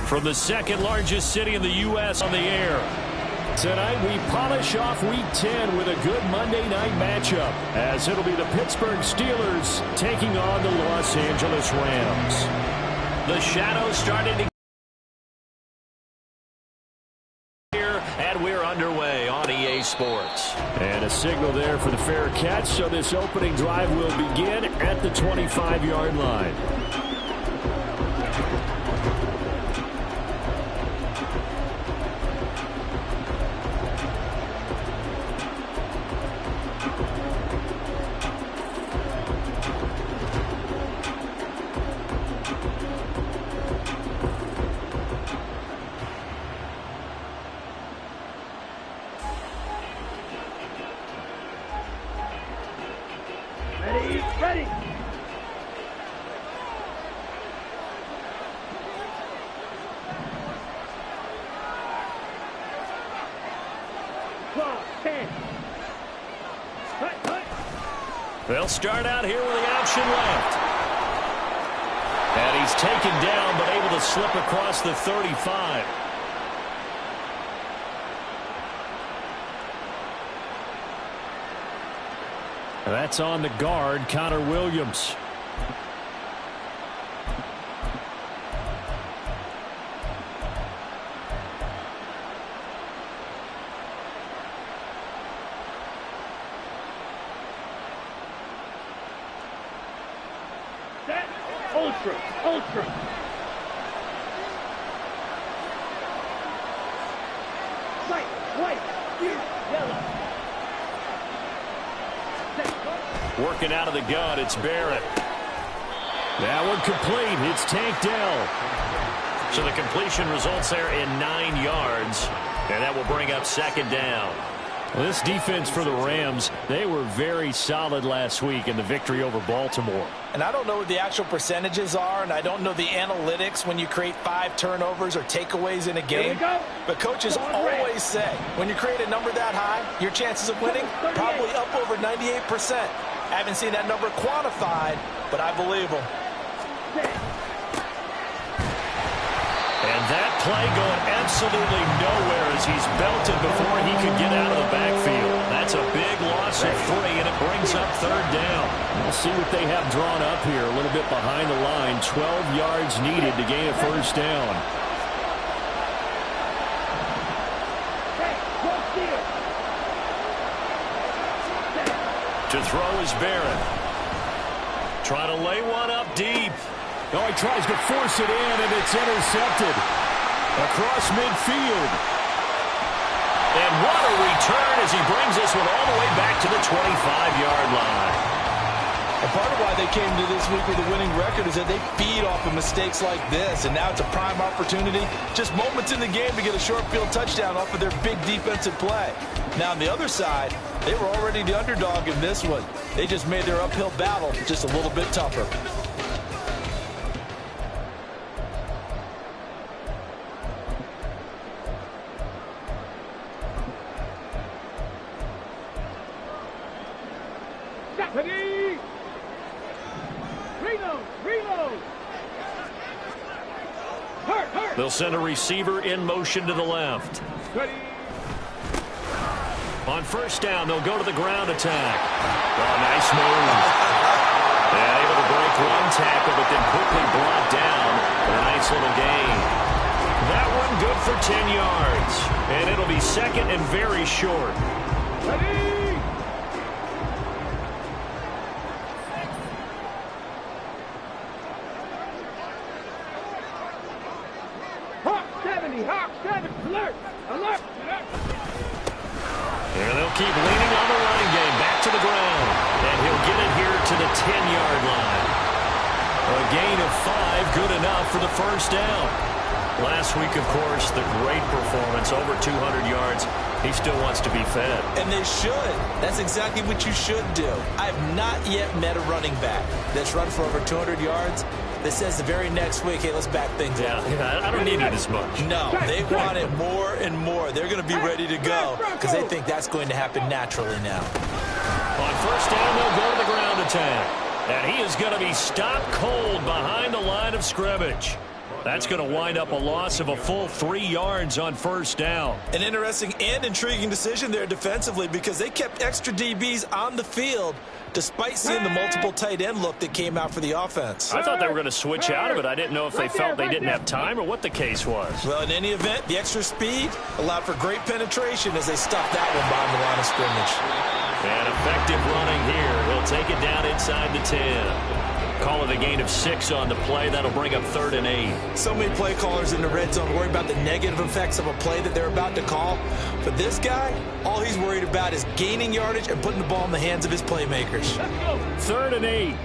From the second largest city in the U.S. on the air. Tonight we polish off Week 10 with a good Monday night matchup, as it'll be the Pittsburgh Steelers taking on the Los Angeles Rams. The shadows starting to here, and we're underway on EA Sports. And a signal there for the fair catch, so this opening drive will begin at the 25-yard line. Ready. 10. They'll start out here with the option left. And he's taken down, but able to slip across the 35. That's on the guard, Connor Williams. Set. Ultra. Sight. White. Yellow. Working out of the gun, it's Barrett. That one complete. It's Tank Dell. So the completion results there in 9 yards. And that will bring up second down. Well, this defense for the Rams, they were very solid last week in the victory over Baltimore. And I don't know what the actual percentages are, and I don't know the analytics when you create 5 turnovers or takeaways in a game. But coaches always say, when you create a number that high, your chances of winning probably up over 98%. I haven't seen that number quantified, but I believe them. And that play going absolutely nowhere as he's belted before he could get out of the backfield. That's a big loss of 3, and it brings up third down. We'll see what they have drawn up here. A little bit behind the line. 12 yards needed to gain a first down. To throw is Barrett. Trying to lay one up deep. Oh, he tries to force it in, and it's intercepted. Across midfield. And what a return as he brings this one all the way back to the 25-yard line. And part of why they came to this week with a winning record is that they feed off of mistakes like this, and now it's a prime opportunity, just moments in the game to get a short field touchdown off of their big defensive play. Now on the other side, they were already the underdog in this one. They just made their uphill battle just a little bit tougher. Ready. Reload. Hurt. They'll send a receiver in motion to the left. Ready. On first down, they'll go to the ground attack. Oh, nice move. And able to break one tackle, but then quickly brought down. A nice little 10 yards. And it'll be second and very short. Ready. Hawk 70, Hawk 70, alert, alert, alert. And they'll keep leaning on the running game. Back to the ground. And he'll get it here to the 10-yard line. A gain of 5, good enough for the first down. Last week, of course, the great performance, over 200 yards. He still wants to be fed. And they should. That's exactly what you should do. I have not yet met a running back that's run for over 200 yards that says the very next week, hey, let's back things up. Yeah, I don't need it as much. No, they want it more and more. They're going to be ready to go because they think that's going to happen naturally now. On first down, they'll go to the ground attack. And he is going to be stopped cold behind the line of scrimmage. That's going to wind up a loss of a full 3 yards on first down. An interesting and intriguing decision there defensively because they kept extra DBs on the field despite seeing the multiple tight end look that came out for the offense. I thought they were going to switch out of it. I didn't know if they felt they didn't have time or what the case was. Well, in any event, the extra speed allowed for great penetration as they stuffed that one behind the line of scrimmage. And effective running here. He'll take it down inside the 10. Call it a gain of 6 on the play. That'll bring up 3rd and 8. So many play callers in the red zone worry about the negative effects of a play that they're about to call. But this guy, all he's worried about is gaining yardage and putting the ball in the hands of his playmakers. 3rd and 8.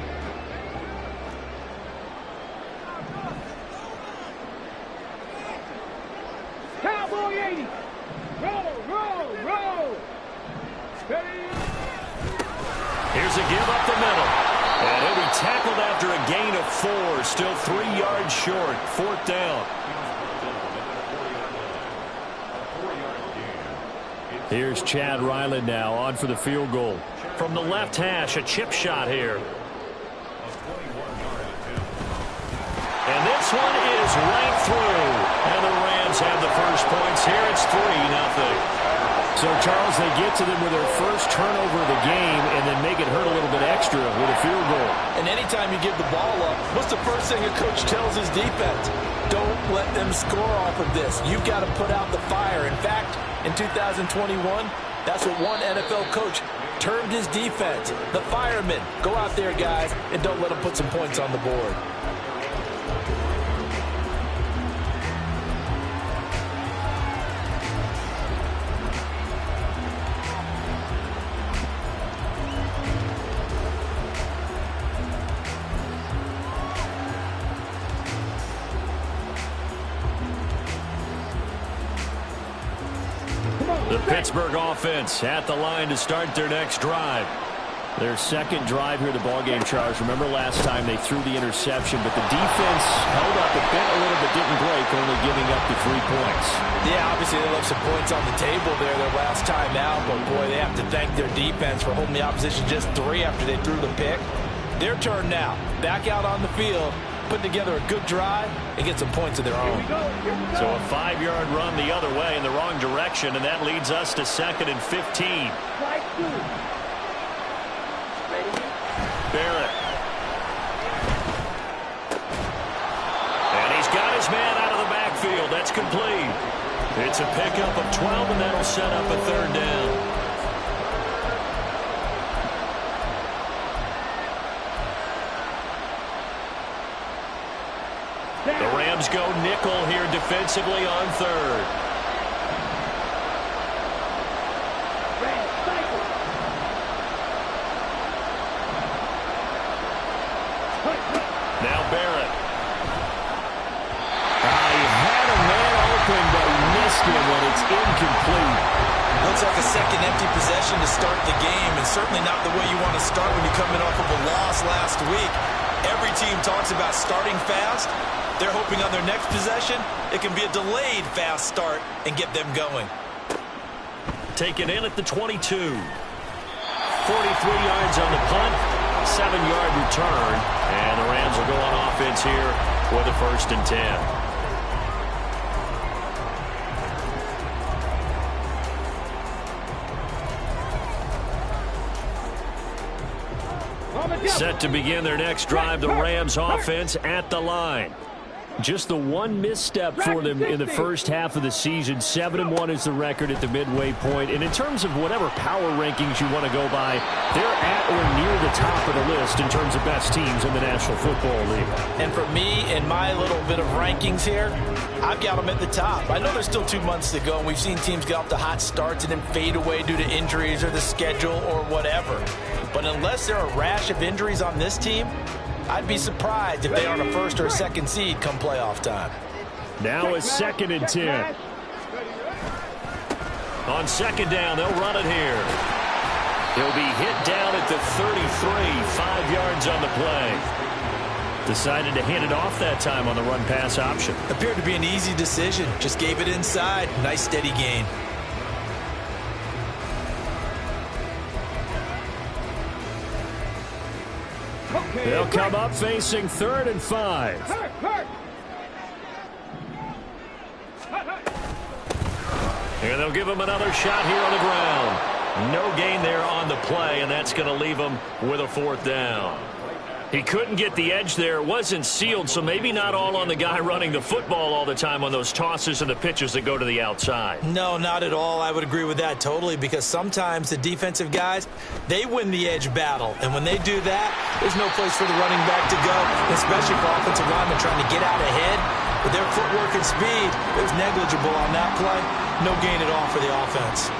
Cowboy 80. Roll, roll, roll. Ready. Here's a give up the middle. And he'll be tackled after a gain of 4. Still 3 yards short. 4th down. Here's Chad Ryland now on for the field goal. From the left hash, a chip shot here. And this one is right through. And the Rams have the first points here. It's 3-0. So, Charles, they get to them with their first turnover of the game and then make it hurt a little bit extra with a field goal. And anytime you give the ball up, what's the first thing a coach tells his defense? Don't let them score off of this. You've got to put out the fire. In fact, in 2021, that's what one NFL coach termed his defense. The firemen. Go out there, guys, and don't let them put some points on the board. The Pittsburgh offense at the line to start their next drive. Their second drive here, the ballgame, Charles. Remember last time they threw the interception, but the defense held up a bit, a little bit, didn't break, only giving up the 3 points. Yeah, obviously they left some points on the table there their last time out, but boy, they have to thank their defense for holding the opposition just 3 after they threw the pick. Their turn now. Back out on the field, put together a good drive, and get some points of their own. So a 5-yard run the other way in the wrong direction, and that leads us to 2nd and 15. Barrett. And he's got his man out of the backfield. That's complete. It's a pickup of 12, and that'll set up a 3rd down. The Rams go nickel here defensively on 3rd. Now Barrett. He had a man open, but he missed him when it's incomplete. Looks like a second empty possession to start the game, and certainly not the way you want to start when you're coming off of a loss last week. Every team talks about starting fast. They're hoping on their next possession, it can be a delayed fast start and get them going. Taken in at the 22. 43 yards on the punt, 7-yard return, and the Rams will go on offense here with a 1st and 10. Set to begin their next drive, the Rams offense at the line. Just the one misstep for them in the first half of the season. 7-1 is the record at the midway point. And in terms of whatever power rankings you want to go by, they're at or near the top of the list in terms of best teams in the National Football League. And for me, in my little bit of rankings here, I've got them at the top. I know there's still 2 months to go, and we've seen teams get off to hot starts and then fade away due to injuries or the schedule or whatever. But unless there are a rash of injuries on this team, I'd be surprised if they aren't a first or a second seed come playoff time. Now a 2nd and 10. On 2nd down, they'll run it here. He'll be hit down at the 33, 5 yards on the play. Decided to hand it off that time on the run-pass option. Appeared to be an easy decision. Just gave it inside. Nice steady gain. They'll come up facing 3rd and 5. And they'll give him another shot here on the ground. No gain there on the play, and that's going to leave him with a 4th down. He couldn't get the edge there. It wasn't sealed, so maybe not all on the guy running the football all the time on those tosses and the pitches that go to the outside. No, not at all. I would agree with that totally, because sometimes the defensive guys, they win the edge battle. And when they do that, there's no place for the running back to go, especially for offensive linemen trying to get out ahead. With their footwork and speed, it was negligible on that play. No gain at all for the offense.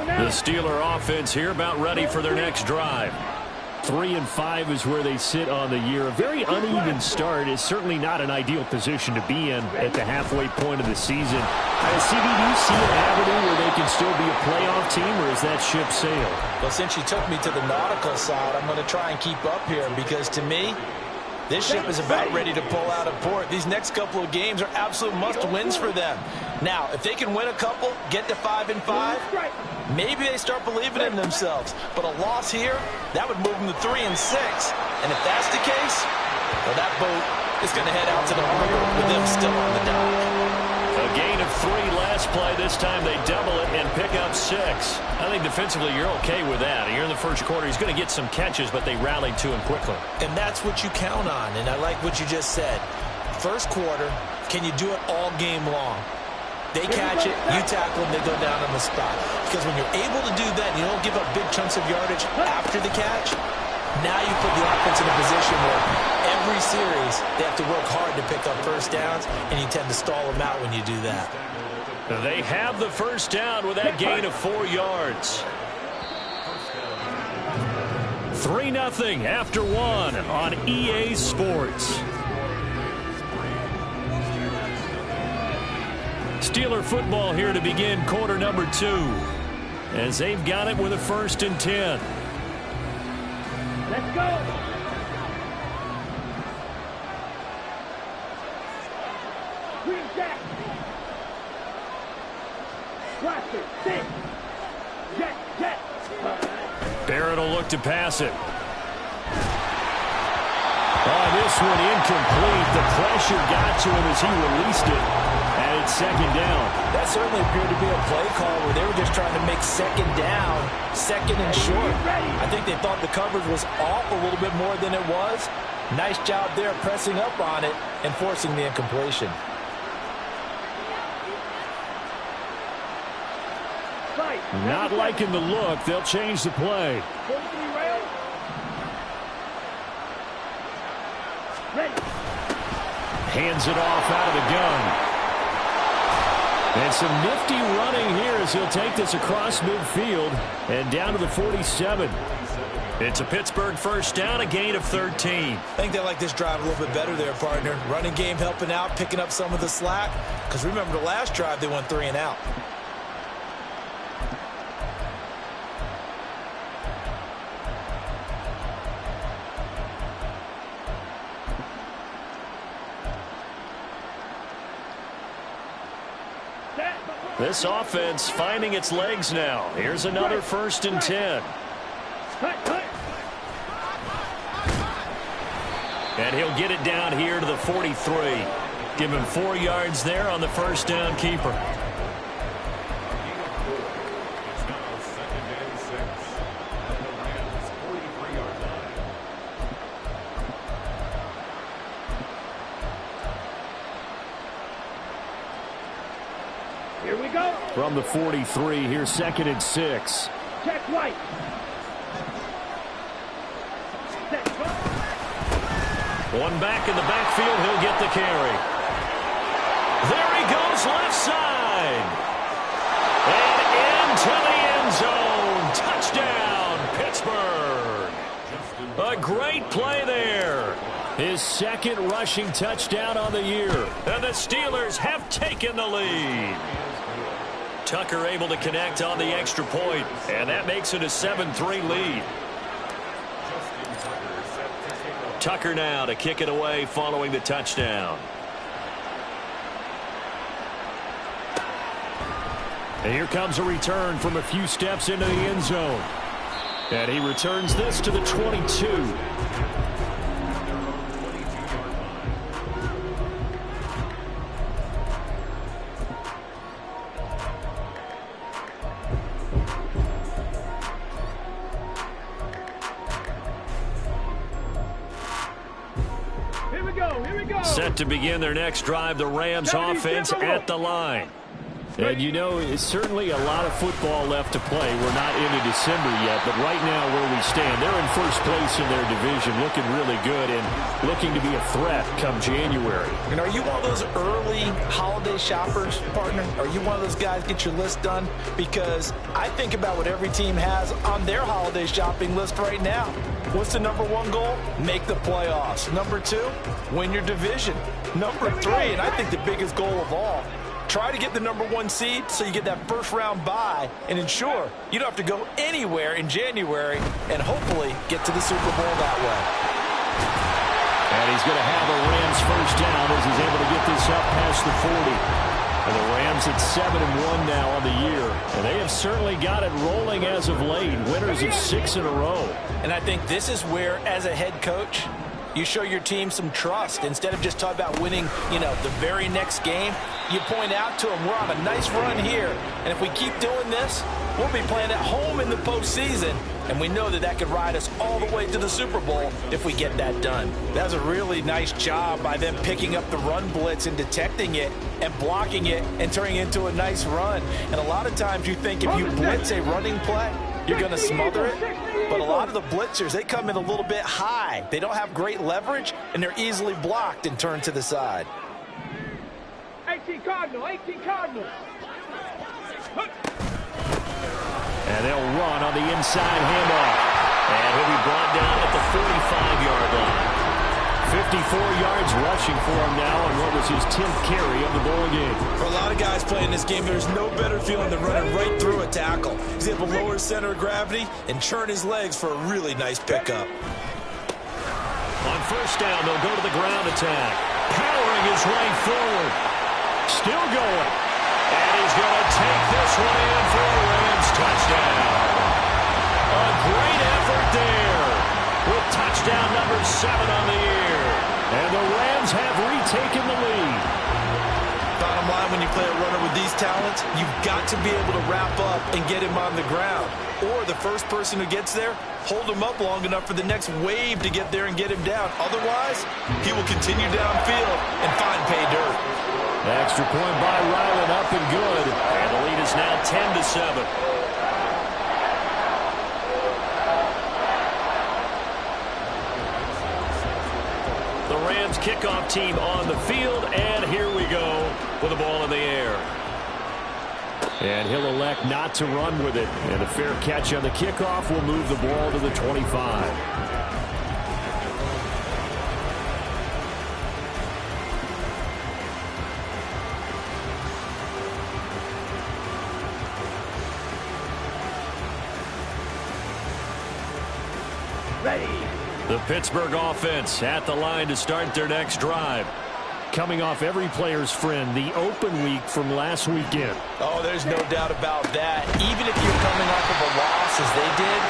The Steeler offense here about ready for their next drive. 3 and 5 is where they sit on the year. A very uneven start is certainly not an ideal position to be in at the halfway point of the season. CB, do you see an avenue where they can still be a playoff team, or is that ship sailed? Well, since you took me to the nautical side, I'm going to try and keep up here, because to me, this ship is about ready to pull out of port. These next couple of games are absolute must-wins for them. Now, if they can win a couple, get to 5 and 5, maybe they start believing in themselves. But a loss here, that would move them to 3 and 6. And if that's the case, well, that boat is going to head out to the harbor with them still on the dock. A gain of 3 last play. This time they double it and pick up 6. I think defensively you're okay with that. Here in the first quarter, he's going to get some catches, but they rallied to him quickly. And that's what you count on, and I like what you just said. First quarter, can you do it all game long? They catch it, you tackle them, they go down on the spot. Because when you're able to do that and you don't give up big chunks of yardage after the catch, now you put the offense in a position where every series they have to work hard to pick up first downs, and you tend to stall them out when you do that. They have the first down with that gain of 4 yards. 3-0 after 1 on EA Sports. Steeler football here to begin quarter number 2, as they've got it with a 1st and 10. Let's go. Green Jack. Blaster, six. Jet. Barrett will look to pass it. Oh, this one incomplete. The pressure got to him as he released it. And it's 2nd down. That certainly appeared to be a play call where they were just trying to make 2nd down, 2nd and short. I think they thought the coverage was off a little bit more than it was. Nice job there pressing up on it and forcing the incompletion. Not liking the look. They'll change the play. Hands it off out of the gun. And some nifty running here as he'll take this across midfield and down to the 47. It's a Pittsburgh first down, a gain of 13. I think they like this drive a little bit better there, partner. Running game helping out, picking up some of the slack. Because remember the last drive, they went 3 and out. This offense finding its legs now. Here's another 1st and 10. And he'll get it down here to the 43. Give him 4 yards there on the 1st down keeper. Here we go. From the 43, here's 2nd and 6. Check right. One back in the backfield, he'll get the carry. There he goes, left side. And into the end zone. Touchdown, Pittsburgh. A great play there. His 2nd rushing touchdown on the year. And the Steelers have taken the lead. Tucker able to connect on the extra point, and that makes it a 7-3 lead. Tucker now to kick it away following the touchdown. And here comes a return from a few steps into the end zone. And he returns this to the 22. Set to begin their next drive, the Rams offense at the line. And you know, it's certainly a lot of football left to play. We're not into December yet, but right now where we stand, they're in 1st place in their division, looking really good and looking to be a threat come January. And are you one of those early holiday shoppers, partner? Are you one of those guys get your list done? Because I think about what every team has on their holiday shopping list right now. What's the number 1 goal? Make the playoffs. Number 2, win your division. Number 3, and I think the biggest goal of all, try to get the number 1 seed so you get that 1st round bye and ensure you don't have to go anywhere in January and hopefully get to the Super Bowl that way. And he's going to have a Rams 1st down as he's able to get this up past the 40. And the Rams at 7-1 now on the year. And they have certainly got it rolling as of late. Winners of 6 in a row. And I think this is where, as a head coach, you show your team some trust. Instead of just talking about winning, the very next game, you point out to them, we're on a nice run here. And if we keep doing this, we'll be playing at home in the postseason. And we know that that could ride us all the way to the Super Bowl if we get that done. That was a really nice job by them picking up the run blitz and detecting it and blocking it and turning it into a nice run. And a lot of times you think if you blitz a running play, you're going to smother it. But a lot of the blitzers, they come in a little bit high. They don't have great leverage, and they're easily blocked and turned to the side. 18 Cardinal, 18 Cardinal. And they'll run on the inside handoff. And he'll be brought down at the 45-yard line. 54 yards rushing for him now on what was his 10th carry of the ball game. For a lot of guys playing this game, there's no better feeling than running right through a tackle. He's able to lower his center of gravity and churn his legs for a really nice pickup. On 1st down, they'll go to the ground attack. Powering his way forward. Still going. And he's going to take this one in for a Rams touchdown. A great effort there with touchdown number 7 on the year. And the Rams have retaken the lead. Bottom line, when you play a runner with these talents, you've got to be able to wrap up and get him on the ground. Or the first person who gets there, hold him up long enough for the next wave to get there and get him down. Otherwise, he will continue downfield and find pay dirt. Extra point by Ryland, up and good. And the lead is now 10-7. The Rams kickoff team on the field, and here we go with the ball in the air. And he'll elect not to run with it. And a fair catch on the kickoff will move the ball to the 25. Ready. The Pittsburgh offense at the line to start their next drive. coming off every player's friend, the open week from last weekend. Oh, there's no doubt about that. Even if you're coming off of a loss as they did,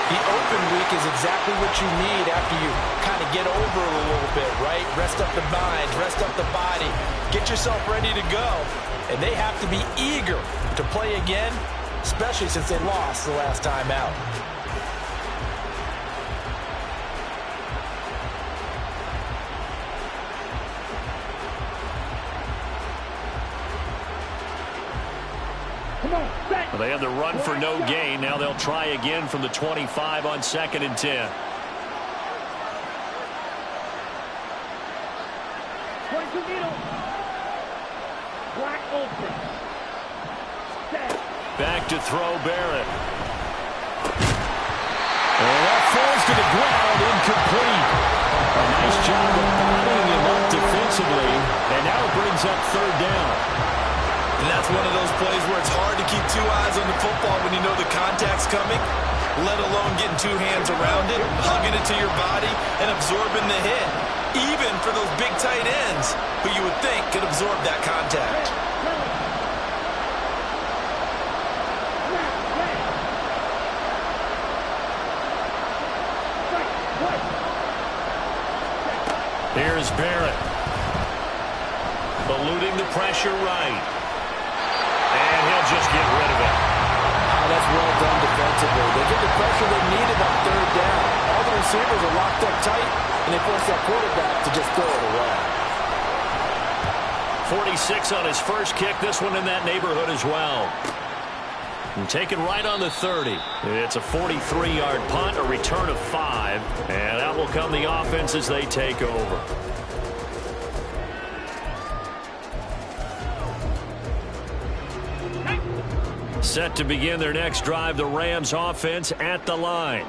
the open week is exactly what you need after you kind of get over it a little bit, right? Rest up the mind, rest up the body, get yourself ready to go. And they have to be eager to play again, especially since they lost the last time out. Well, they had the run for no gain. Now they'll try again from the 25 on 2nd and 10. Back to throw Barrett. And that falls to the ground, incomplete. A nice job of bodying him up defensively. And now it brings up 3rd down. And that's one of those plays where it's hard to keep 2 eyes on the football when you know the contact's coming, let alone getting 2 hands around it, hugging it to your body, and absorbing the hit. Even for those big tight ends, who you would think could absorb that contact. Here's Barrett. Eluding the pressure right. And he'll just get rid of it. Oh, that's well done defensively. They get the pressure they needed on 3rd down. All the receivers are locked up tight, and they force that quarterback to just throw it away. 46 on his first kick. This one in that neighborhood as well. And taken right on the 30. It's a 43-yard punt, a return of 5. And out will come the offense as they take over. Set to begin their next drive, the Rams offense at the line.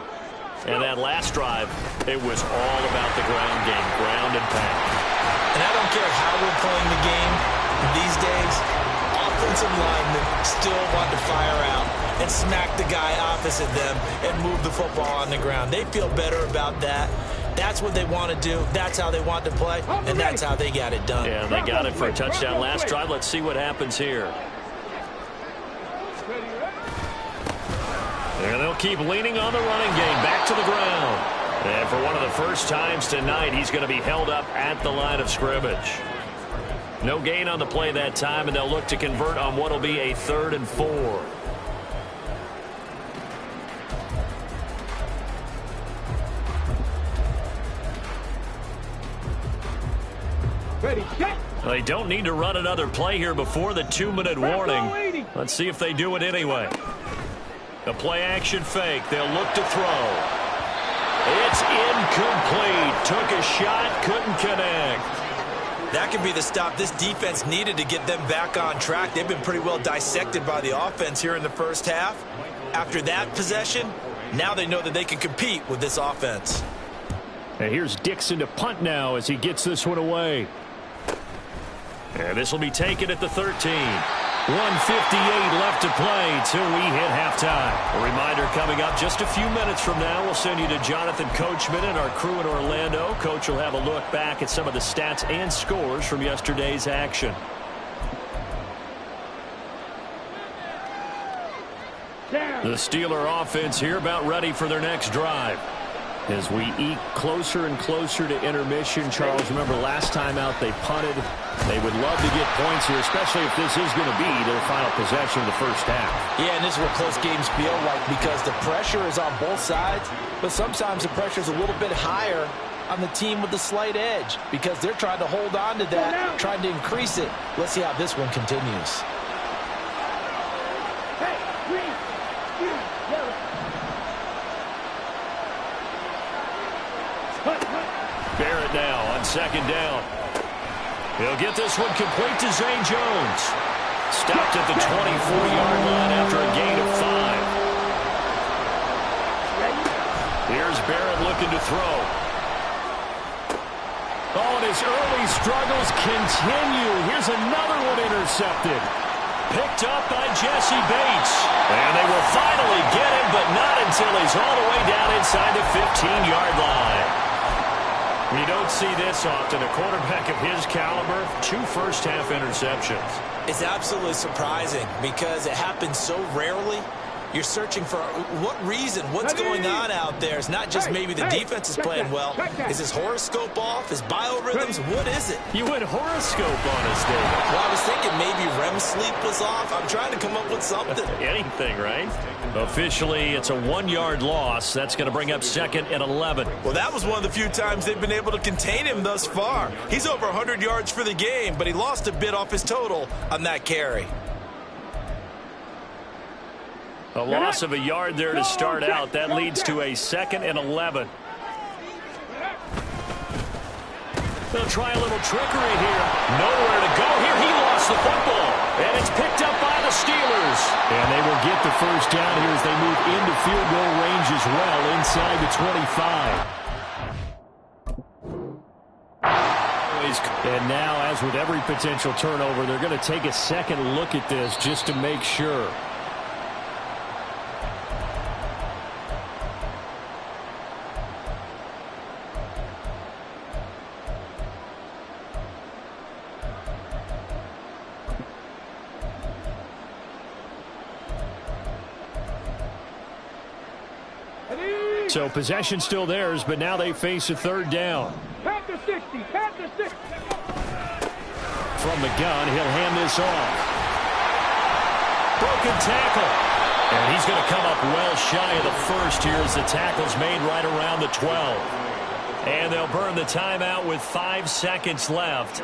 And that last drive, it was all about the ground game, ground and pound. And I don't care how we're playing the game these days, offensive linemen still want to fire out and smack the guy opposite them and move the football on the ground. They feel better about that. That's what they want to do. That's how they want to play, and that's how they got it done. Yeah, they got it for a touchdown last drive. Let's see what happens here. And they'll keep leaning on the running game, back to the ground. And for one of the first times tonight, he's going to be held up at the line of scrimmage. No gain on the play that time, and they'll look to convert on what will be a 3rd and 4. Ready, set. They don't need to run another play here before the 2-minute warning. Let's see if they do it anyway. The play action fake. They'll look to throw. It's incomplete. Took a shot, couldn't connect. That could be the stop this defense needed to get them back on track. They've been pretty well dissected by the offense here in the first half. After that possession, now they know that they can compete with this offense. And here's Dixon to punt now as he gets this one away. And this will be taken at the 13. 1:58 left to play till we hit halftime. A reminder coming up just a few minutes from now. We'll send you to Jonathan Coachman and our crew in Orlando. Coach will have a look back at some of the stats and scores from yesterday's action. The Steeler offense here about ready for their next drive. As we eke closer and closer to intermission, Charles, remember last time out they punted. They would love to get points here, especially if this is going to be their final possession of the first half. Yeah, and this is what close games feel like because the pressure is on both sides, but sometimes the pressure is a little bit higher on the team with the slight edge because they're trying to hold on to that, trying to increase it. Let's see how this one continues. Barrett now on 2nd down. He'll get this one complete to Zane Jones. Stopped at the 24-yard line after a gain of 5. Here's Barrett looking to throw. Oh, and his early struggles continue. Here's another one intercepted. Picked up by Jesse Bates. And they will finally get him, but not until he's all the way down inside the 15-yard line. You don't see this often. A quarterback of his caliber, 2 first-half interceptions. It's absolutely surprising because it happens so rarely. You're searching for what reason, what's going on out there. It's not just maybe the defense is playing well. Is his horoscope off? His biorhythms? What is it? You went horoscope on us, David. Well, I was thinking maybe REM sleep was off. I'm trying to come up with something. Anything, right? Officially, it's a 1-yard loss. That's going to bring up 2nd and 11. Well, that was one of the few times they've been able to contain him thus far. He's over 100 yards for the game, but he lost a bit off his total on that carry. A loss of a yard there to start out. That leads to a 2nd and 11. They'll try a little trickery here. Nowhere to go here. He lost the football. And it's picked up by the Steelers. And they will get the first down here as they move into field goal range as well inside the 25. And now, as with every potential turnover, they're going to take a second look at this just to make sure. So possession still theirs, but now they face a 3rd down. Pat the 60, pat the 60. From the gun, he'll hand this off. Broken tackle. And he's going to come up well shy of the first here as the tackle's made right around the 12. And they'll burn the timeout with 5 seconds left.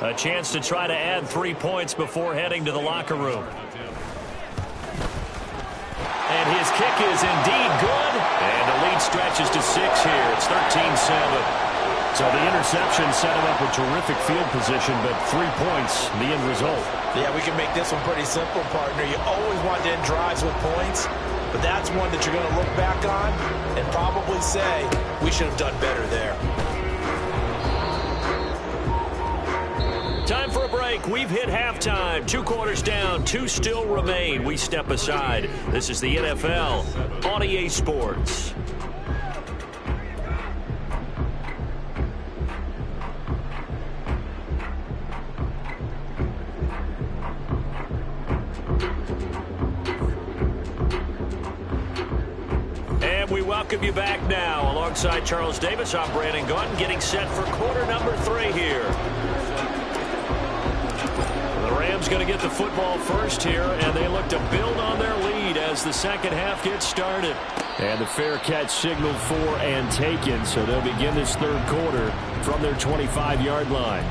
A chance to try to add 3 points before heading to the locker room. And his kick is indeed good. And the lead stretches to 6 here. It's 13-7. So the interception set him up with terrific field position, but 3 points, the end result. Yeah, we can make this one pretty simple, partner. You always want to end drives with points, but that's one that you're going to look back on and probably say, we should have done better there. Time for a break. We've hit halftime. 2 quarters down. 2 still remain. We step aside. This is the NFL on EA Sports. And we welcome you back now. Alongside Charles Davis, I'm Brandon Gunn, getting set for quarter number 3 here. The Rams going to get the football first here, and they look to build on their lead as the second half gets started. And the fair catch signaled for and taken, so they'll begin this 3rd quarter from their 25-yard line.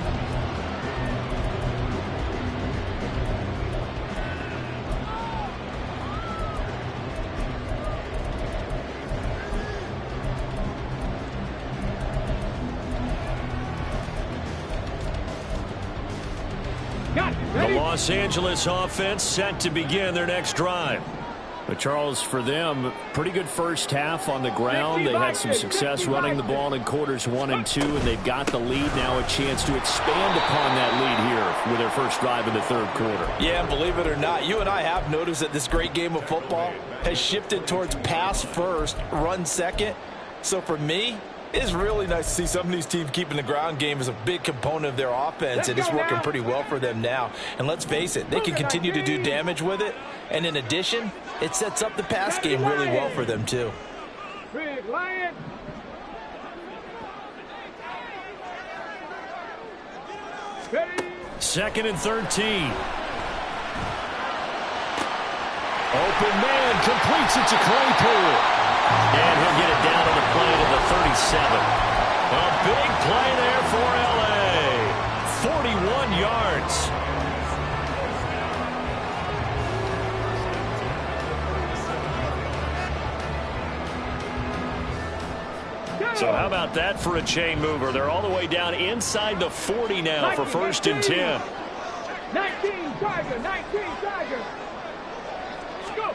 The Los Angeles offense set to begin their next drive. But Charles, for them, pretty good first half on the ground. They had some success running the ball in quarters 1 and 2, and they've got the lead now, a chance to expand upon that lead here with their first drive in the 3rd quarter. Yeah, and believe it or not, you and I have noticed that this great game of football has shifted towards pass first, run second. So for me, it's really nice to see some of these teams keeping the ground game as a big component of their offense, and it's working pretty well for them now. And let's face it, they can continue to do damage with it, and in addition, it sets up the pass game really well for them too. Big Lion. Second and 13. Open man completes it to Claypool. And he'll get it down on the play to the 37. A big play there for L.A. 41 yards. So how about that for a chain mover? They're all the way down inside the 40 now for 1st and 10. 19 Tiger, 19 Tiger. Let's go.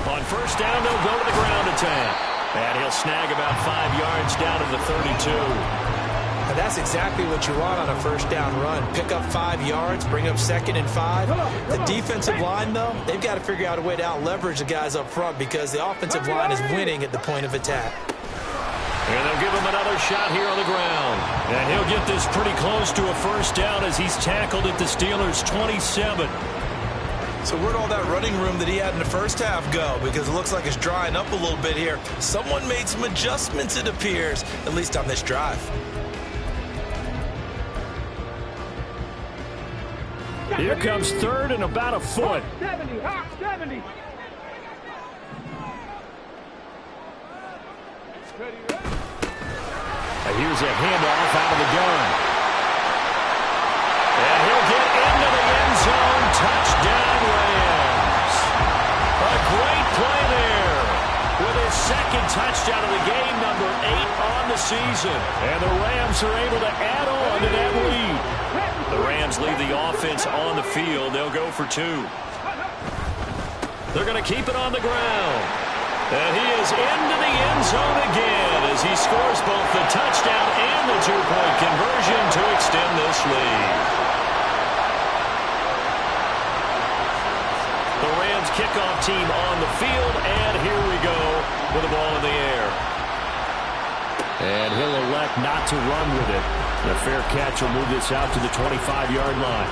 On first down, they'll go to the ground attack. And he'll snag about 5 yards down to the 32. Now that's exactly what you want on a first down run. Pick up 5 yards, bring up 2nd and 5. The defensive line, though, they've got to figure out a way to out-leverage the guys up front because the offensive line is winning at the point of attack. And they'll give him another shot here on the ground. And he'll get this pretty close to a first down as he's tackled at the Steelers' 27. So where'd all that running room that he had in the first half go? Because it looks like it's drying up a little bit here. Someone made some adjustments, it appears, at least on this drive. Here comes third and about a foot. 70, Hawk 70. Here's a handoff out of the gun. And he'll get into the end zone. Touchdown, Rams. A great play there. With his second touchdown of the game, number 8 on the season. And the Rams are able to add on to that lead. The Rams leave the offense on the field. They'll go for 2. They're going to keep it on the ground. And he is into the end zone again as he scores both the touchdown and the 2-point conversion to extend this lead. The Rams kickoff team on the field, and here we go with the ball in the air. And he'll elect not to run with it. A fair catch will move this out to the 25-yard line.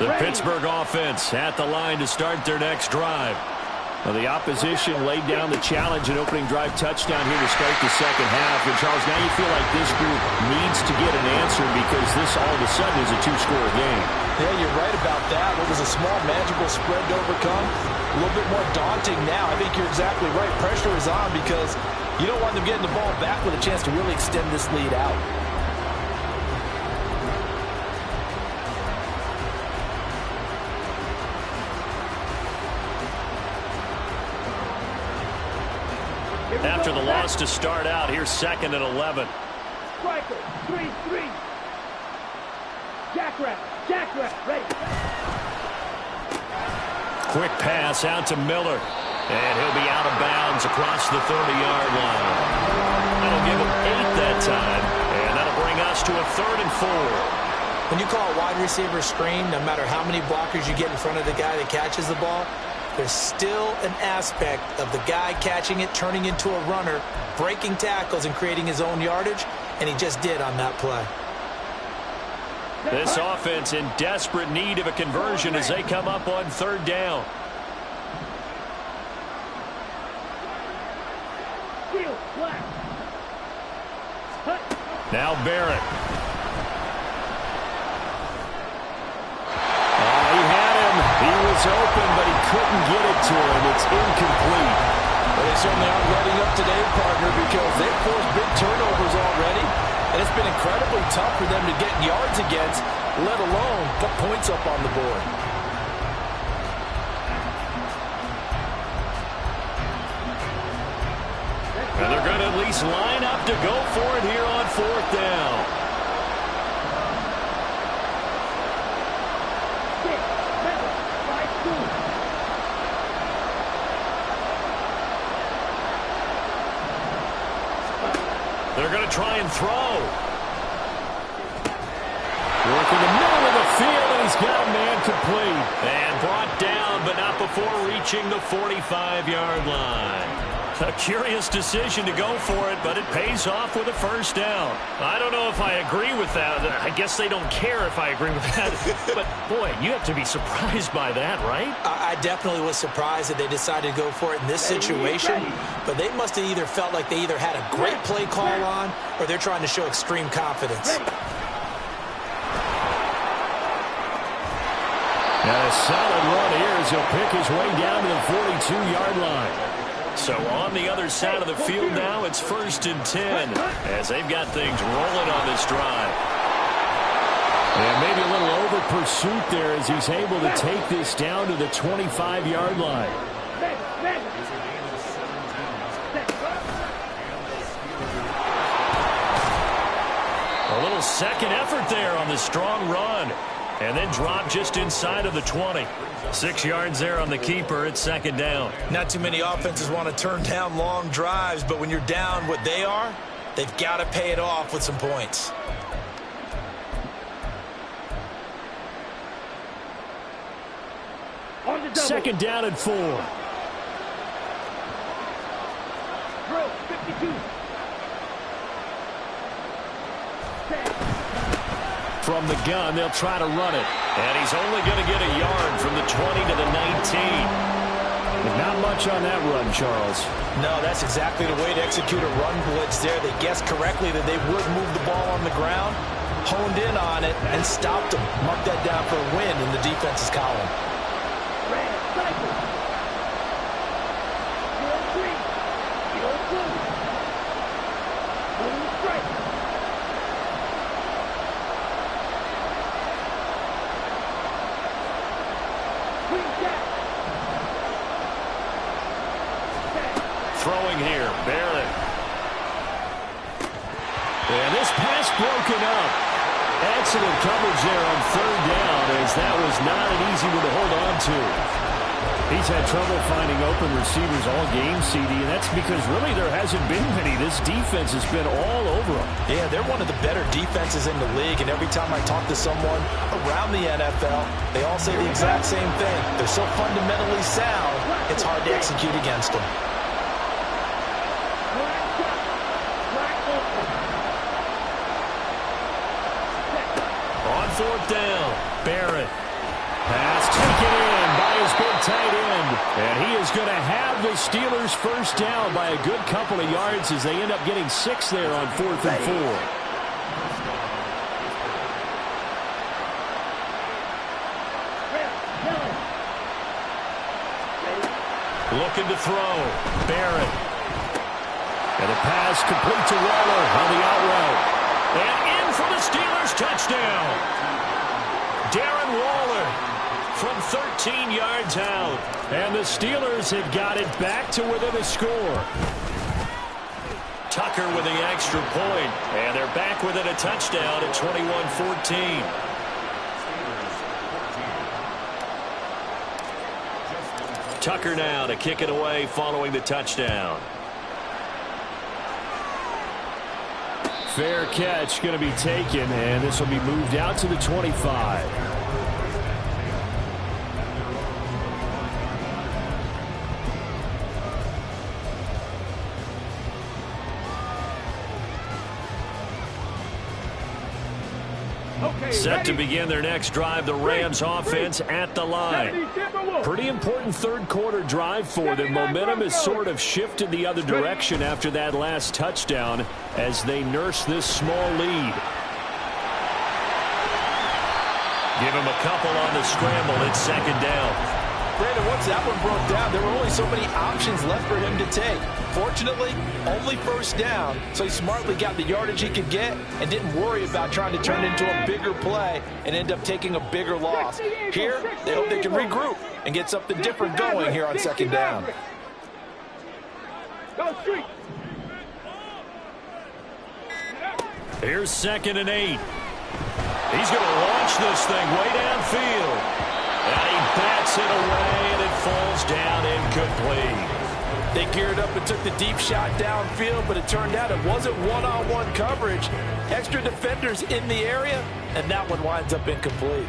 The Pittsburgh offense at the line to start their next drive. Well, the opposition laid down the challenge and opening drive touchdown here to start the second half. And, Charles, now you feel like this group needs to get an answer because this all of a sudden is a 2-score game. Yeah, you're right about that. What was a small, manageable spread to overcome, a little bit more daunting now. I think you're exactly right. Pressure is on because you don't want them getting the ball back with a chance to really extend this lead out. After the loss to start out, here's 2nd and 11. Striker, 3-3. Jackrabbit, ready. Quick pass out to Miller. And he'll be out of bounds across the 30-yard line. That'll give him 8 that time. And that'll bring us to a 3rd and 4. When you call a wide receiver screen, no matter how many blockers you get in front of the guy that catches the ball, there's still an aspect of the guy catching it, turning into a runner, breaking tackles and creating his own yardage, and he just did on that play. This offense in desperate need of a conversion as they come up on 3rd down. Now Barrett. He was open, but he couldn't get it to him. It's incomplete. Well, they certainly aren't letting up today, partner, because they've forced big turnovers already, and it's been incredibly tough for them to get yards against, let alone put points up on the board. And they're going to at least line up to go for it here on 4th down. They're going to try and throw. Working the middle of the field, and he's got a man complete. And brought down, but not before reaching the 45-yard line. A curious decision to go for it, but it pays off with a 1st down. I don't know if I agree with that. I guess they don't care if I agree with that. But, boy, you have to be surprised by that, right? I definitely was surprised that they decided to go for it in this situation. But they must have either felt like they either had a great play call on or they're trying to show extreme confidence. And a solid run here as he'll pick his way down to the 42-yard line. So on the other side of the field now, it's 1st and 10 as they've got things rolling on this drive. And maybe a little over pursuit there as he's able to take this down to the 25-yard line. A little second effort there on the strong run. and then drop just inside of the 20. 6 yards there on the keeper. It's second down. Not too many offenses want to turn down long drives, but when you're down what they are, they've got to pay it off with some points. Second down and 4. Drill, 52. From the gun, they'll try to run it. And he's only going to get a yard from the 20 to the 19. But not much on that run, Charles. No, that's exactly the way to execute a run blitz there. They guessed correctly that they would move the ball on the ground, honed in on it, and stopped them. Mark that down for a win in the defense's column. Red, cycle. 4-3. 0-2. Boom, strike. Throwing here, Barrett. And this pass broken up. Excellent coverage there on third down, as that was not an easy one to hold on to. He's had trouble finding open receivers all game, CD, and that's because really there hasn't been many. This defense has been all over them. Yeah, they're one of the better defenses in the league, and every time I talk to someone around the NFL, they all say the exact same thing. They're so fundamentally sound, it's hard to execute against them. On fourth down, Barrett. Pass taken in by his big tight end. And he is going to have the Steelers first down by a good couple of yards as they end up getting 6 there on 4th and 4. Looking to throw. Barrett. And the pass complete to Waller on the out route. And in for the Steelers touchdown. Darren Waller from 13 yards out. And the Steelers have got it back to within a score. Tucker with the extra point. And they're back within a touchdown at 21-14. Tucker now to kick it away following the touchdown. Fair catch going to be taken, and this will be moved out to the 25. Set to begin their next drive, the Rams offense at the line. Pretty important third quarter drive for them. Momentum has sort of shifted the other direction after that last touchdown as they nurse this small lead. Give him a couple on the scramble. It's second down. Brandon, once that one broke down, there were only so many options left for him to take. Fortunately, only first down, so he smartly got the yardage he could get and didn't worry about trying to turn it into a bigger play and end up taking a bigger loss. Here, they hope they can regroup and get something different going here on second down. Here's 2nd and 8. He's going to launch this thing way downfield. And he bats it away, and it falls down incomplete. They geared up and took the deep shot downfield, but it turned out it wasn't one-on-one coverage. Extra defenders in the area, and that one winds up incomplete.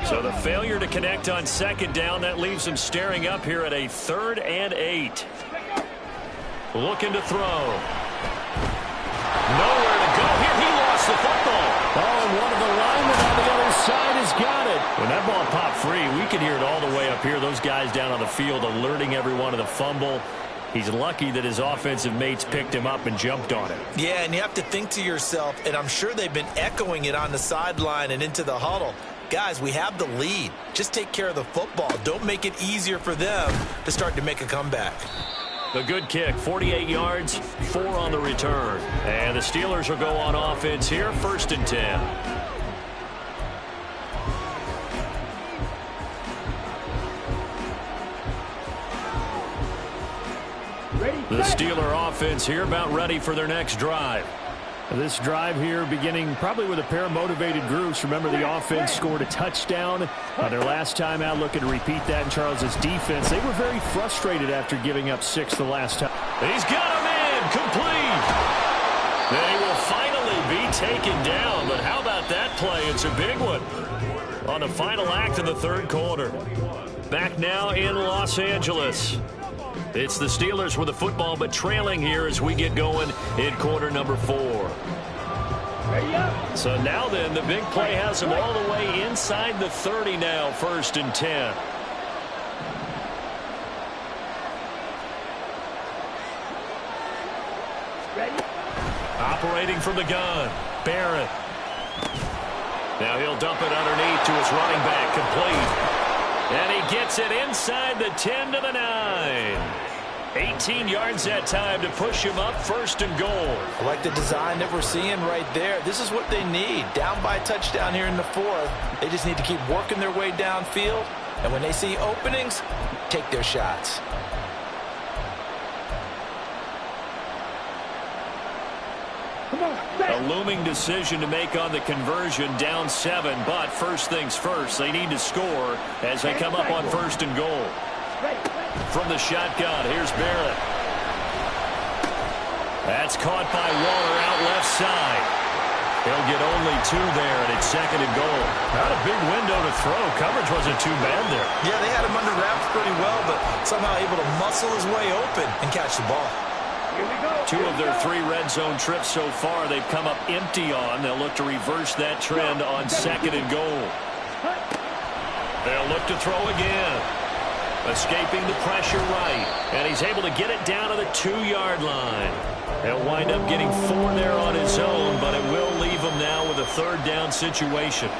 So the failure to connect on second down, that leaves him staring up here at a 3rd and 8. Looking to throw. Nowhere to go here. He lost the football. Oh, and one of the linemen on the other side has got it. When that ball popped free, we could hear it all the way up here. Those guys down on the field alerting everyone of the fumble. He's lucky that his offensive mates picked him up and jumped on it. Yeah, and you have to think to yourself, and I'm sure they've been echoing it on the sideline and into the huddle. Guys, we have the lead. Just take care of the football. Don't make it easier for them to start to make a comeback. The good kick, 48 yards, 4 on the return. And the Steelers will go on offense here, 1st and 10. The Steeler offense here about ready for their next drive. This drive here beginning probably with a pair of motivated groups. Remember, the offense scored a touchdown their last time out, looking to repeat that in Charles's defense. They were very frustrated after giving up 6 the last time. He's got him in, complete. They will finally be taken down, but how about that play? It's a big one on the final act of the 3rd quarter. Back now in Los Angeles. It's the Steelers with the football, but trailing here as we get going in quarter number 4. So now then, the big play has them all the way inside the 30 now, 1st and 10. Operating from the gun, Barrett. Now he'll dump it underneath to his running back, complete. And he gets it inside the 10 to the 9. 18 yards that time to push him up, 1st and goal. I like the design that we're seeing right there. This is what they need. Down by a touchdown here in the 4th. They just need to keep working their way downfield. And when they see openings, take their shots. A looming decision to make on the conversion, down 7, but first things first, they need to score as they come up on 1st and goal. From the shotgun, here's Barrett. That's caught by Waller out left side. He'll get only 2 there, and it's 2nd and goal. Not a big window to throw. Coverage wasn't too bad there. Yeah, they had him under wraps pretty well, but somehow able to muscle his way open and catch the ball. 2 of their 3 red zone trips so far, they've come up empty on. They'll look to reverse that trend on 2nd and goal. They'll look to throw again. Escaping the pressure right. And he's able to get it down to the 2-yard line. He'll wind up getting 4 there on his own, but it will leave him now with a 3rd down situation.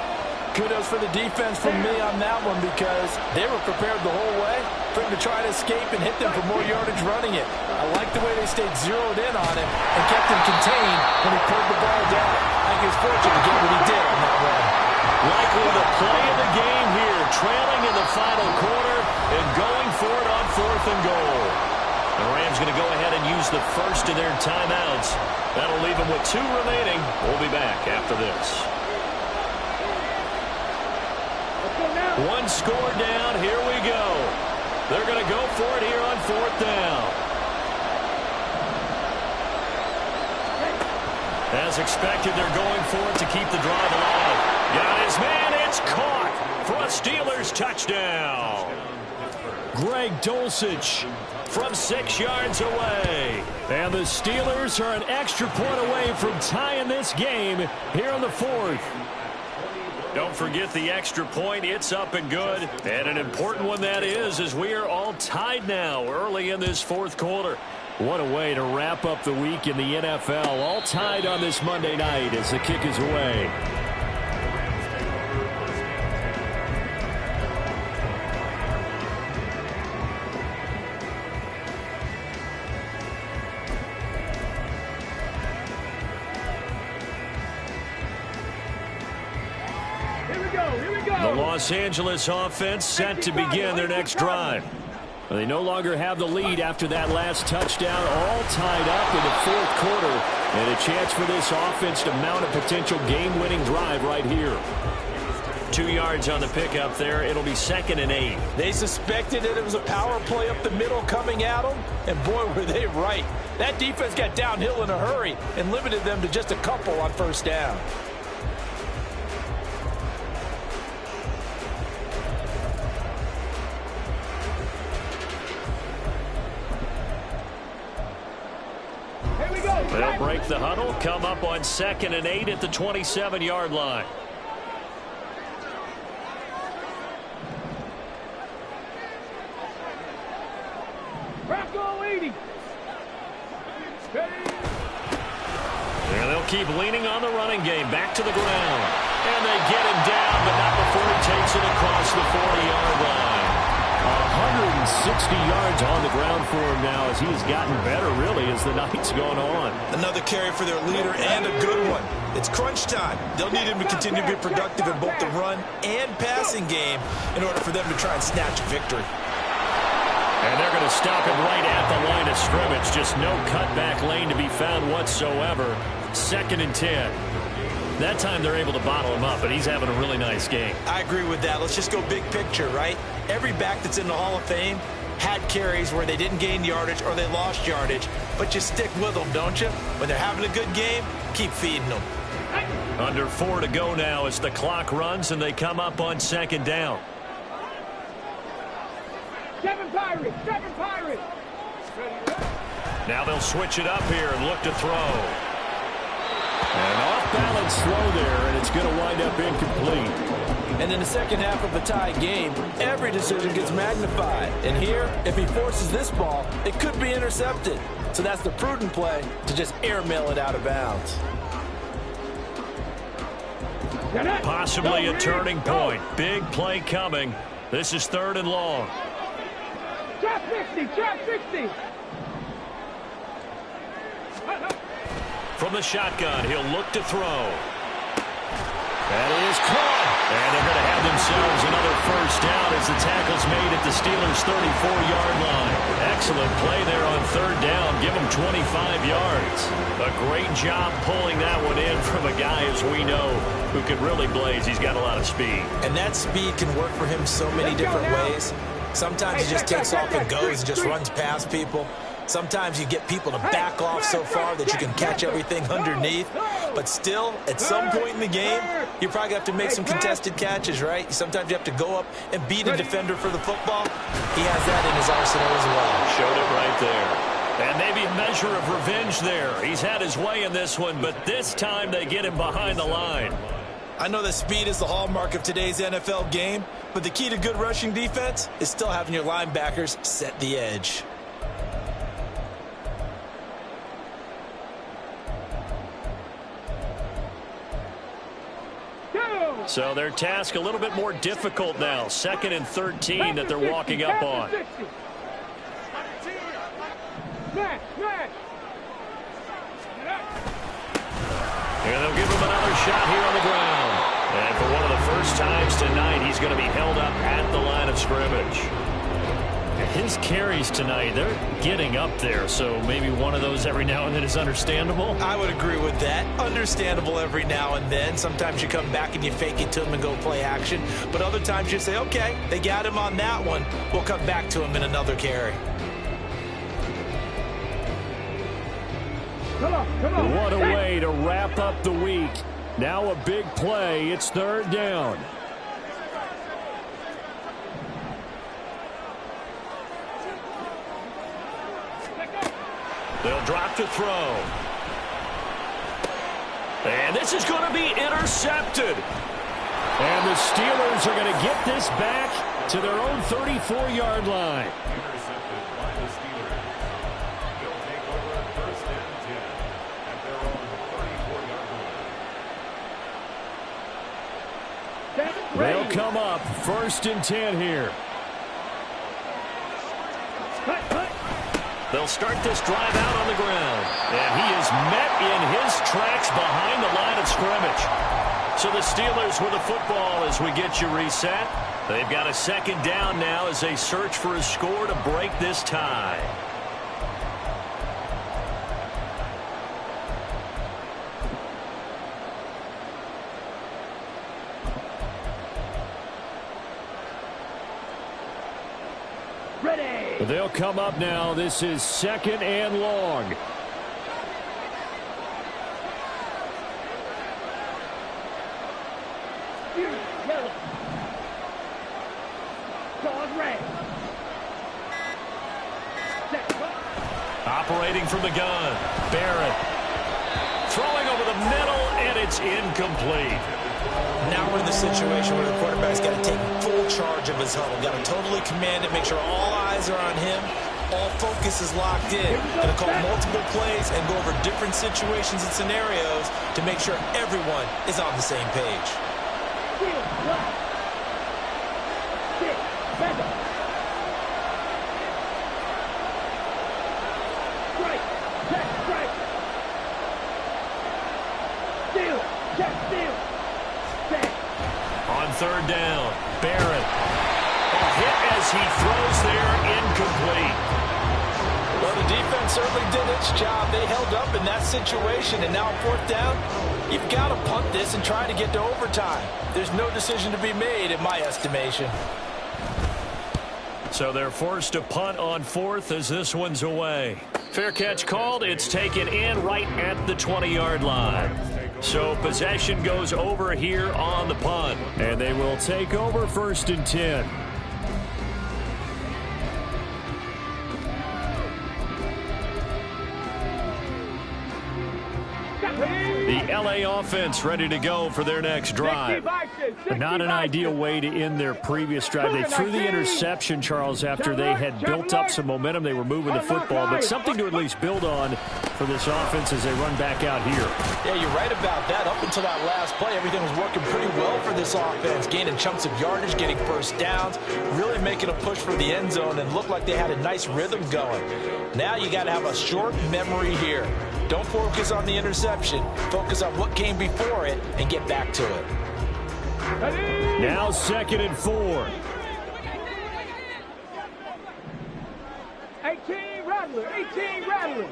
Kudos for the defense from me on that one because they were prepared the whole way for him to try to escape and hit them for more yardage running it. I like the way they stayed zeroed in on him and kept him contained when he pulled the ball down. I think he was fortunate to get what he did on that run. Likely the play of the game here, trailing in the final quarter and going for it on 4th and goal. The Rams going to go ahead and use the first of their timeouts. That'll leave them with 2 remaining. We'll be back after this. 1 score down. Here we go. They're going to go for it here on 4th down. As expected, they're going for it to keep the drive alive. Got his man. It's caught for a Steelers touchdown. Greg Dulcich from 6 yards away. And the Steelers are an extra point away from tying this game here in the 4th. Don't forget the extra point. It's up and good. And an important one that is, as we are all tied now early in this 4th quarter. What a way to wrap up the week in the NFL. All tied on this Monday night as the kick is away. The Los Angeles offense set to begin their next drive. They no longer have the lead after that last touchdown, all tied up in the 4th quarter. And a chance for this offense to mount a potential game-winning drive right here. 2 yards on the pickup there. It'll be 2nd and 8. They suspected that it was a power play up the middle coming at them, and boy, were they right. That defense got downhill in a hurry and limited them to just a couple on 1st down. They'll break the huddle, come up on 2nd and 8 at the 27-yard line. Bronco 80. And they'll keep leaning on the running game. Back to the ground. And they get him down, but not before he takes it across the 40-yard line. yards on the ground for him now as he's gotten better, really, as the night's gone on. Another carry for their leader, and a good one. It's crunch time. They'll need him to continue to be productive in both the run and passing game in order for them to try and snatch a victory. And they're going to stop him right at the line of scrimmage. Just no cutback lane to be found whatsoever. 2nd and 10. That time they're able to bottle him up, but he's having a really nice game. I agree with that. Let's just go big picture, right? Every back that's in the Hall of Fame had carries where they didn't gain yardage or they lost yardage, but you stick with them, don't you? When they're having a good game, keep feeding them. Under 4 to go now as the clock runs and they come up on 2nd down. 7 Pirates! 7 Pirates! Now they'll switch it up here and look to throw. An off-balance throw there, and it's going to wind up incomplete. And in the second half of a tie game, every decision gets magnified. And here, if he forces this ball, it could be intercepted. So that's the prudent play to just airmail it out of bounds. Possibly a turning point. Big play coming. This is 3rd and long. Trap 60! Trap 60! From the shotgun, he'll look to throw. That is caught. And they're going to have themselves another 1st down as the tackle's made at the Steelers' 34-yard line. Excellent play there on 3rd down. Give them 25 yards. A great job pulling that one in from a guy, as we know, who can really blaze. He's got a lot of speed. And that speed can work for him so many different ways. Sometimes he just takes off and goes and just runs past people. Sometimes you get people to back off so far that you can catch everything underneath. But still, at some point in the game, you probably have to make some contested catches, right? Sometimes you have to go up and beat a defender for the football. He has that in his arsenal as well. Showed it right there. And maybe a measure of revenge there. He's had his way in this one, but this time they get him behind the line. I know that speed is the hallmark of today's NFL game, but the key to good rushing defense is still having your linebackers set the edge. So their task a little bit more difficult now. 2nd and 13 that they're walking up on. And they'll give him another shot here on the ground. And for one of the first times tonight, he's going to be held up at the line of scrimmage. His carries tonight, they're getting up there, so maybe one of those every now and then is understandable. I would agree with that. Understandable every now and then. Sometimes you come back and you fake it to him and go play action. But other times you say, okay, they got him on that one. We'll come back to him in another carry. Come on. What a way to wrap up the week. Now a big play. It's 3rd down. They'll drop to throw. And this is going to be intercepted. And the Steelers are going to get this back to their own 34-yard line. Intercepted by the Steelers. They'll take over at 1st and 10 at their own 34-yard line. They'll come up 1st and 10 here. They'll start this drive out on the ground. And he is met in his tracks behind the line of scrimmage. So the Steelers with the football as we get you reset. They've got a 2nd down now as they search for a score to break this tie. They'll come up now. This is 2nd and long. Operating from the gun. Barrett. Throwing over the middle, and it's incomplete. Now we're in the situation where the quarterback's got to take full charge of his huddle. Got to totally command it, make sure all eyes are on him. All focus is locked in. Going to call multiple plays and go over different situations and scenarios to make sure everyone is on the same page. Check steal. Set. On third down, Barrett. A hit as he throws there, incomplete. Well, the defense certainly did its job. They held up in that situation, and now on fourth down, you've got to punt this and try to get to overtime. There's no decision to be made, in my estimation. So they're forced to punt on fourth as this one's away. Fair catch called. It's taken in right at the 20-yard line. So possession goes over here on the punt. And they will take over 1st and 10. The LA offense ready to go for their next drive. But not an ideal way to end their previous drive. They threw the interception, Charles, after they had built up some momentum. They were moving the football, but something to at least build on for this offense as they run back out here. Yeah, you're right about that. Up until that last play, everything was working pretty well for this offense, gaining chunks of yardage, getting first downs, really making a push for the end zone, and looked like they had a nice rhythm going. Now you got to have a short memory here. Don't focus on the interception. Focus on what came before it and get back to it. Now 2nd and 4. 18 Rattler. 18 Rattler.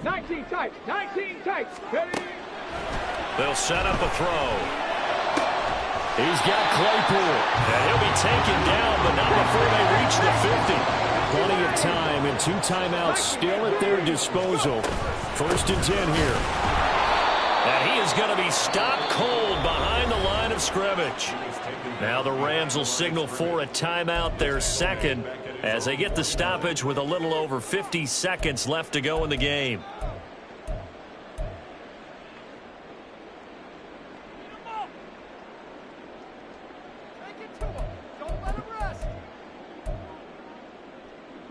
19 tight. 19 tight. Ready? They'll set up a throw. He's got Claypool. And he'll be taken down, but not before they reach the 50. Plenty of time and 2 timeouts still at their disposal. 1st and 10 here. And he is going to be stopped cold behind the line of scrimmage. Now the Rams will signal for a timeout, their second, as they get the stoppage with a little over 50 seconds left to go in the game.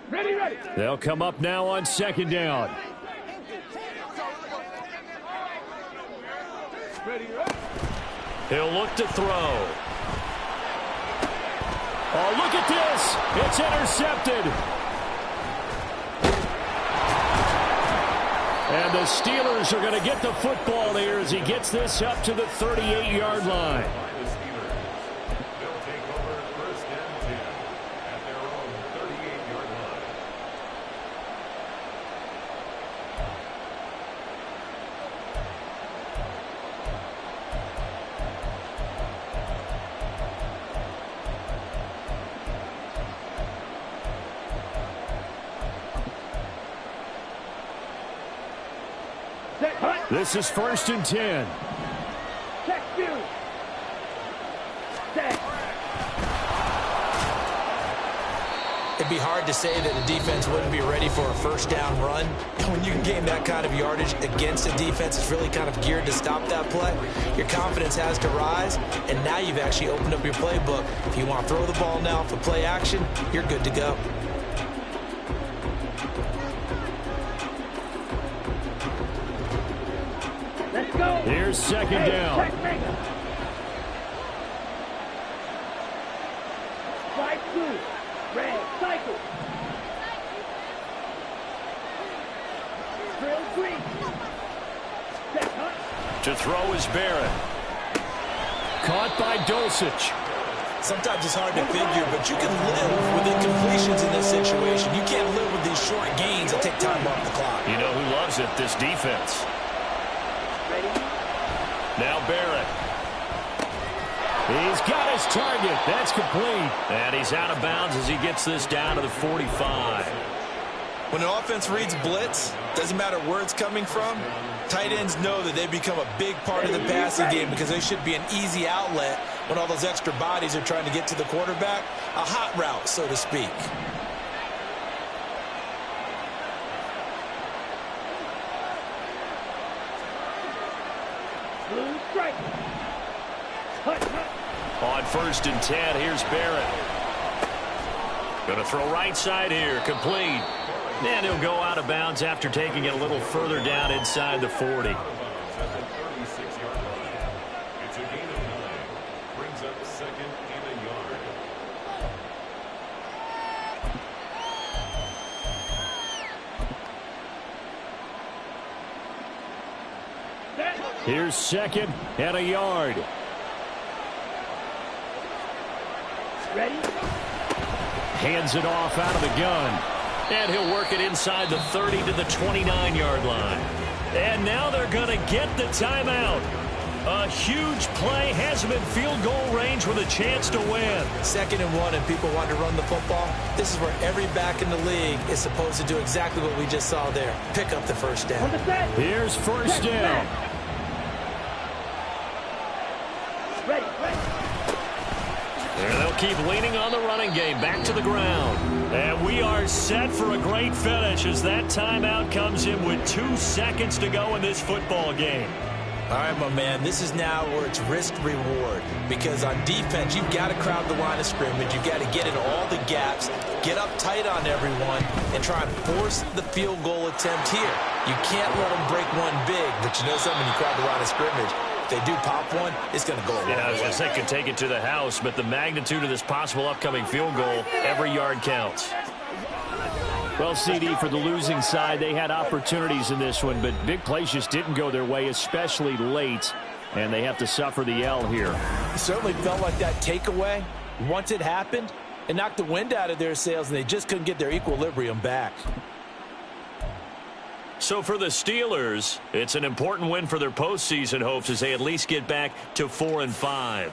Ready. They'll come up now on 2nd down. He'll look to throw. Oh, look at this. It's intercepted. And the Steelers are going to get the football here as he gets this up to the 38-yard line. This is 1st and 10. Check two. Set. It'd be hard to say that the defense wouldn't be ready for a first down run. When you can gain that kind of yardage against a defense that's really kind of geared to stop that play, your confidence has to rise, and now you've actually opened up your playbook. If you want to throw the ball now for play action, you're good to go. Let's go. Here's 2nd down. Checkmate. Strike two. Red cycle. Drill green. Set hunt. To throw is Barrett. Caught by Dulcich. Sometimes it's hard to figure, but you can live with incompletions in this situation. You can't live with these short gains that take time off the clock. You know who loves it? This defense. Ready? Now Barrett. He's got his target. That's complete. And he's out of bounds as he gets this down to the 45. When an offense reads blitz, doesn't matter where it's coming from, tight ends know that they become a big part of the passing game because they should be an easy outlet when all those extra bodies are trying to get to the quarterback. A hot route, so to speak. Blue strike. Hunt, hunt. On 1st and 10, here's Barrett. Going to throw right side here, complete. And he'll go out of bounds after taking it a little further down inside the 40. It's a gain of 9. Brings up 2nd and a yard. Here's second and a yard. Ready? Hands it off out of the gun. And he'll work it inside the 30 to the 29-yard line. And now they're going to get the timeout. A huge play has him in field goal range with a chance to win. 2nd and 1 and people want to run the football. This is where every back in the league is supposed to do exactly what we just saw there. Pick up the first down. Here's first down. Ready. And they'll keep leaning on the running game back to the ground. And we are set for a great finish as that timeout comes in with 2 seconds to go in this football game. All right, my man, this is now where it's risk-reward. Because on defense, you've got to crowd the line of scrimmage. You've got to get in all the gaps, get up tight on everyone, and try and force the field goal attempt here. You can't let them break one big, but you know something, when you crowd the line of scrimmage, if they do pop one, it's going to go a long way. I was going to say, could take it to the house, but the magnitude of this possible upcoming field goal, every yard counts. Well, CD, for the losing side, they had opportunities in this one, but big plays just didn't go their way, especially late, and they have to suffer the L here. It certainly felt like that takeaway, once it happened, it knocked the wind out of their sails, and they just couldn't get their equilibrium back. So for the Steelers, it's an important win for their postseason hopes as they at least get back to 4-5.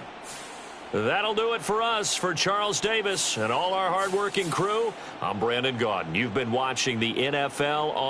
That'll do it for us. For Charles Davis and all our hardworking crew, I'm Brandon Gaudin. You've been watching the NFL on